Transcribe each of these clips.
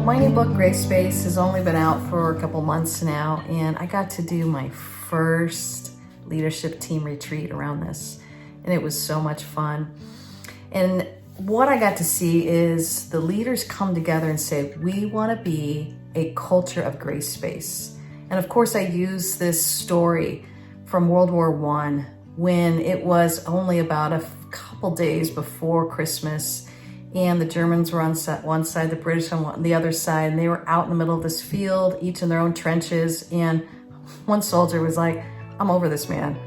my new book, Gray Space, has only been out for a couple months now, and I got to do my first leadership team retreat around this, and it was so much fun. And what I got to see is the leaders come together and say, we want to be a culture of gray space. And of course, I use this story from World War I, when it was only about a couple days before Christmas, and the Germans were on one side, the British on the other side, and they were out in the middle of this field, each in their own trenches. And one soldier was like, I'm over this, man.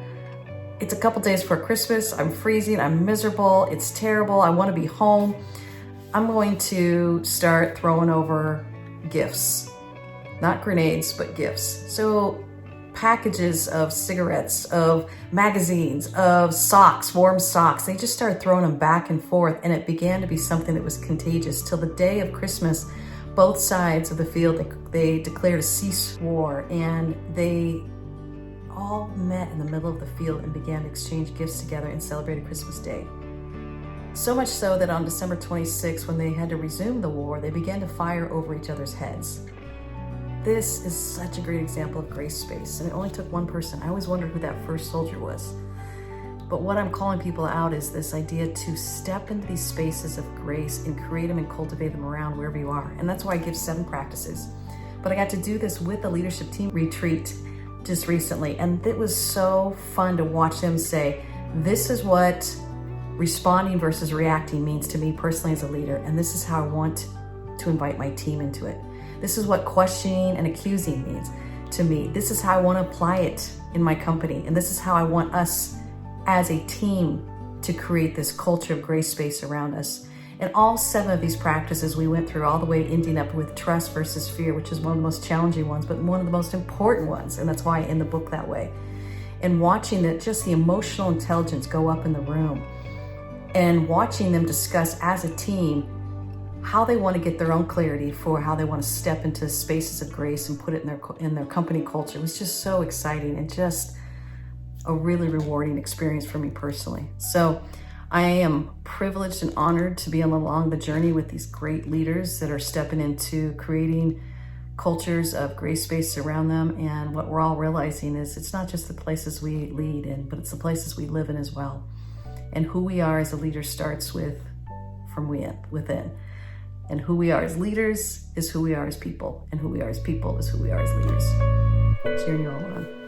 It's a couple days before Christmas. I'm freezing. I'm miserable. It's terrible. I want to be home. I'm going to start throwing over gifts, not grenades, but gifts. So packages of cigarettes, of magazines, of socks, warm socks. They just started throwing them back and forth, and it began to be something that was contagious. Till the day of Christmas, both sides of the field, they declared a cease war, and they all met in the middle of the field and began to exchange gifts together and celebrated Christmas Day. So much so that on December 26th, when they had to resume the war, they began to fire over each other's heads. This is such a great example of gray space, and it only took one person. I always wondered who that first soldier was. But what I'm calling people out is this idea to step into these spaces of grace and create them and cultivate them around wherever you are. And that's why I give 7 practices. But I got to do this with the leadership team retreat just recently, and it was so fun to watch them say, this is what responding versus reacting means to me personally as a leader, and this is how I want to invite my team into it. This is what questioning and accusing means to me. This is how I want to apply it in my company. And this is how I want us as a team to create this culture of gray space around us. And all 7 of these practices we went through, all the way ending up with trust versus fear, which is one of the most challenging ones, but one of the most important ones. And that's why I end the book that way. And watching that, just the emotional intelligence go up in the room, and watching them discuss as a team how they want to get their own clarity for how they want to step into spaces of grace and put it in their company culture. It was just so exciting and just a really rewarding experience for me personally. So I am privileged and honored to be along the journey with these great leaders that are stepping into creating cultures of gray space around them. And what we're all realizing is it's not just the places we lead in, but it's the places we live in as well. And who we are as a leader starts from within. And who we are as leaders is who we are as people. And who we are as people is who we are as leaders. Cheering you all on.